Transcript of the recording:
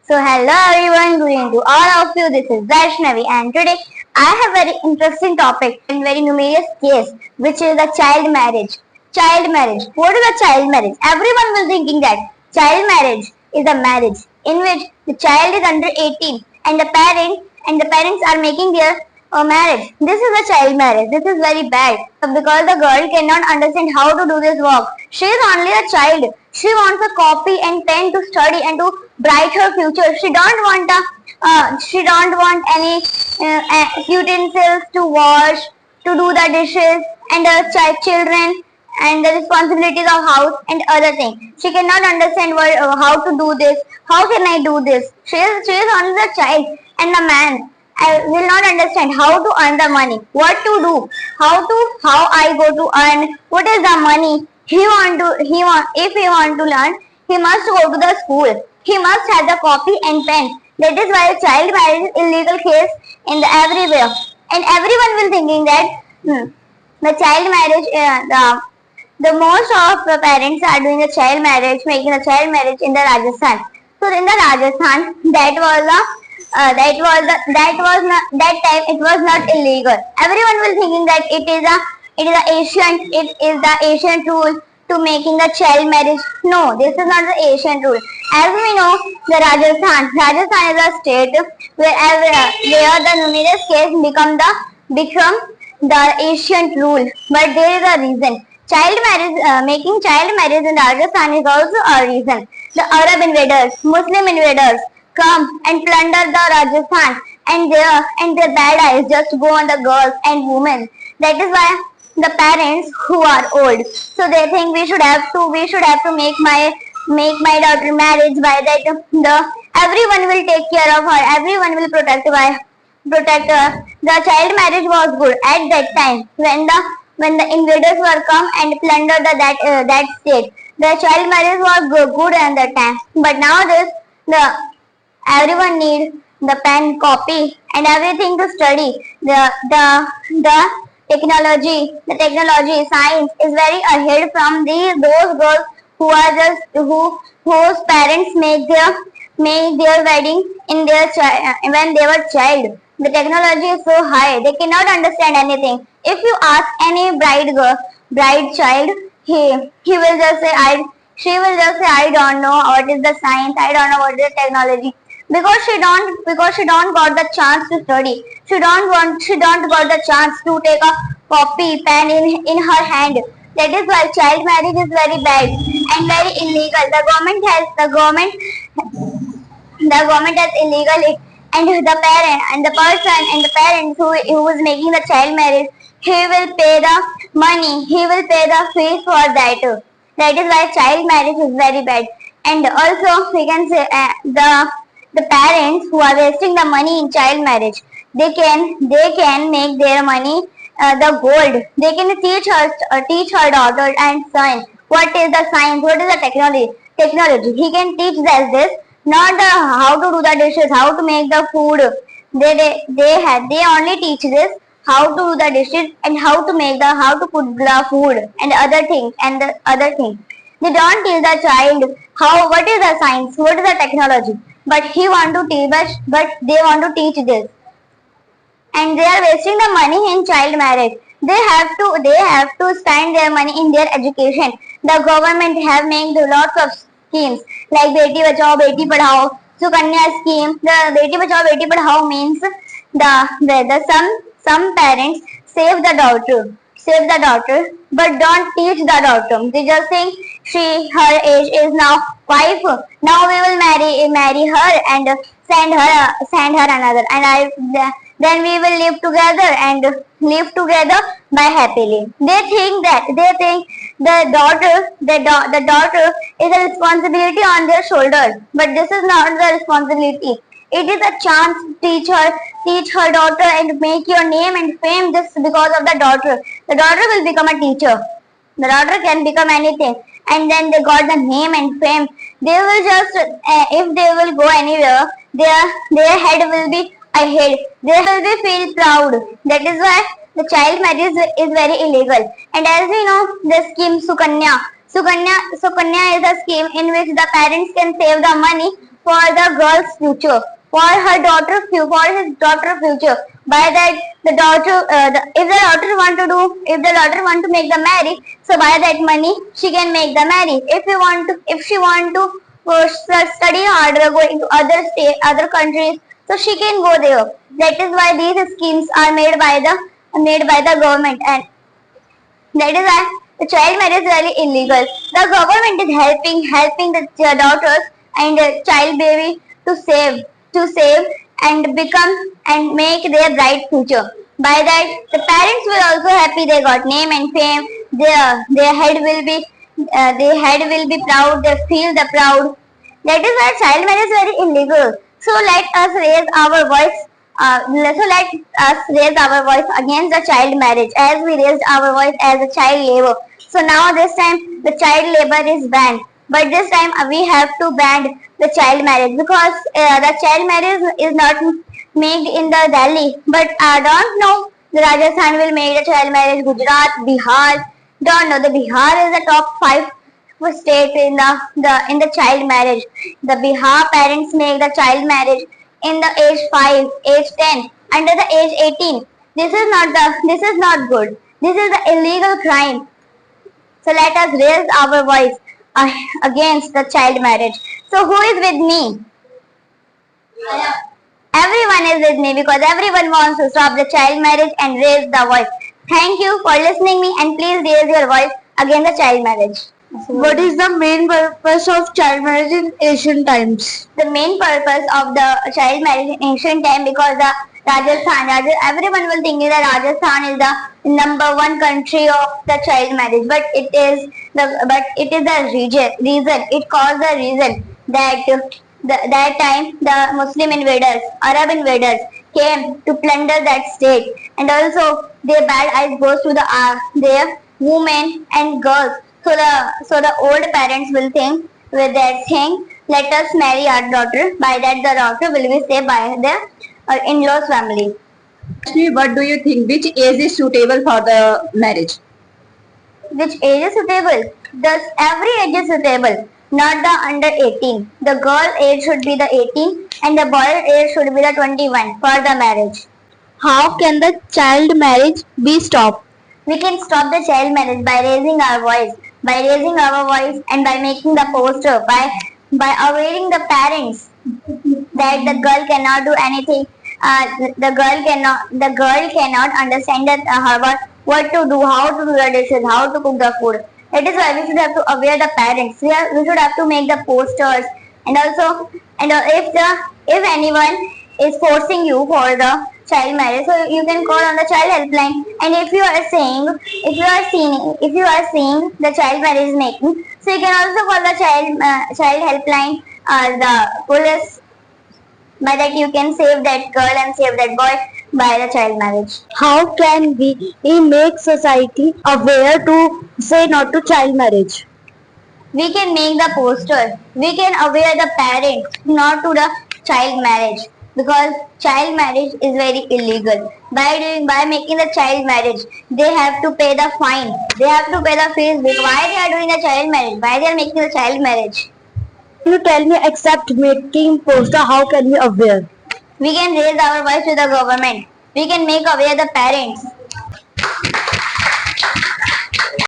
So hello everyone, good evening to all of you. This is Vaishnavi and today I have very interesting topic and very numerous case which is the child marriage. Child marriage. What is a child marriage? Everyone will thinking that child marriage is a marriage in which the child is under 18 and the parents are making their marriage. This is a child marriage. This is very bad because the girl cannot understand how to do this work. She is only a child. She wants a copy and pen to study and to bright her future. She don't want any utensils to wash, to do the dishes and the children and the responsibilities of house and other things. She cannot understand how to do this. How can I do this? She is only the child and the man. I will not understand how to earn the money, what to do, how I go to earn, what is the money. If he want to learn, he must go to the school. He must have the copy and pen. That is why child marriage is illegal case in the everywhere. And everyone will thinking that the child marriage, the most of the parents are doing the child marriage, making a child marriage in the Rajasthan. So in the Rajasthan, that time it was not illegal. Everyone will thinking that it is the ancient rule to making the child marriage. No, this is not the ancient rule. As we know, the Rajasthan is a state where the numerous case become the ancient rule. But there is a reason. Child marriage, making child marriage in Rajasthan is also a reason. The Arab invaders, Muslim invaders come and plunder the Rajasthan and their bad eyes just go on the girls and women. That is why the parents who are old, so they think we should have to make my daughter marriage. By that everyone will take care of her, everyone will protect her. The child marriage was good at that time when the invaders were come and plundered that state. The child marriage was good at that time. But nowadays the everyone needs the pen, copy and everything to study. The technology, science is very ahead from those girls whose parents make their wedding in when they were child. The technology is so high, they cannot understand anything. If you ask any bride child, he will just say she will just say I don't know what is the science, I don't know what is the technology. Because she don't got the chance to study. She don't got the chance to take a copy pen in her hand. That is why child marriage is very bad and very illegal. The government has illegal it, and the parents who is making the child marriage, he will pay the money, he will pay the fees for that. That is why child marriage is very bad. And also we can say the parents who are wasting the money in child marriage, they can make their money the gold. They can teach her daughter and son what is the science, what is the technology. He can teach this, not how to do the dishes, how to make the food. They only teach this how to do the dishes and how to put the food and the other things. They don't teach the child what is the science, what is the technology. But they want to teach this, and they are wasting the money in child marriage. They have to spend their money in their education. The government have made lots of schemes like Beti Bachao Beti Padhao, Sukanya scheme. The Beti Bachao Beti Padhao means some parents save the daughter, but don't teach the daughter. They just think her age is now 5. Now we will marry her and send her another, and then we will live together by happily. They think the daughter is a responsibility on their shoulders, but this is not the responsibility. It is a chance to teach her daughter and make your name and fame just because of the daughter. The daughter will become a teacher. The daughter can become anything, and then they got the name and fame. They will just if they will go anywhere, their head will be ahead. They will be feel proud. That is why the child marriage is very illegal. And as we know, the scheme Sukanya is a scheme in which the parents can save the money for the girl's future, for her daughter's future, for his daughter's future. By that, the daughter, if the daughter want to do, if the daughter want to make the marriage, so by that money she can make the marriage. If she want to study harder, going to other state, other countries, so she can go there. That is why these schemes are made by the government, and that is why the child marriage is very illegal. The government is helping the daughters and child baby to save and become and make their bright future. By that, the parents will also happy. They got name and fame. Their head will be proud. They feel the proud. That is why child marriage is very illegal. So let us raise our voice. So let us raise our voice against the child marriage, as we raised our voice as a child labor. So now this time the child labor is banned. But this time we have to ban the child marriage, because the child marriage is not made in the Delhi. But I don't know. The Rajasthan will make the child marriage. Gujarat, Bihar. Don't know. The Bihar is the top 5 state in the child marriage. The Bihar parents make the child marriage in the age 5, age 10, under the age 18. This is not good. This is the illegal crime. So let us raise our voice against the child marriage. So who is with me? Everyone is with me, because everyone wants to stop the child marriage and raise the voice. Thank you for listening me, and please raise your voice against the child marriage. What is the main purpose of child marriage in ancient times? The main purpose of the child marriage in ancient time, because the everyone will think that Rajasthan is the number 1 country of the child marriage, but it is the reason. It caused the reason that that time the Muslim invaders, Arab invaders came to plunder that state, and also their bad eyes goes to their women and girls. So the old parents will think with that thing, let us marry our daughter. By that, the daughter will be saved by the in-laws family. Actually, what do you think? Which age is suitable for the marriage? Which age is suitable? Thus, every age is suitable, not the under 18. The girl age should be the 18, and the boy age should be the 21 for the marriage. How can the child marriage be stopped? We can stop the child marriage by raising our voice, and by making the poster, by awaiting the parents that the girl cannot do anything. The girl cannot understand what to do, how to do the dishes, how to cook the food. That is why we should have to aware the parents. We should have to make the posters, and also, if anyone is forcing you for the child marriage, so you can call on the child helpline. And if you are seeing the child marriage is making, so you can also call the child helpline or the police. By that you can save that girl and save that boy by the child marriage. How can we make society aware to say not to child marriage? We can make the poster. We can aware the parents not to the child marriage, because child marriage is very illegal. By making the child marriage, they have to pay the fine. They have to pay the fees. Why they are doing the child marriage? Why they are making the child marriage? Can you tell me, except making poster, how can we aware? We can raise our voice to the government. We can make aware the parents.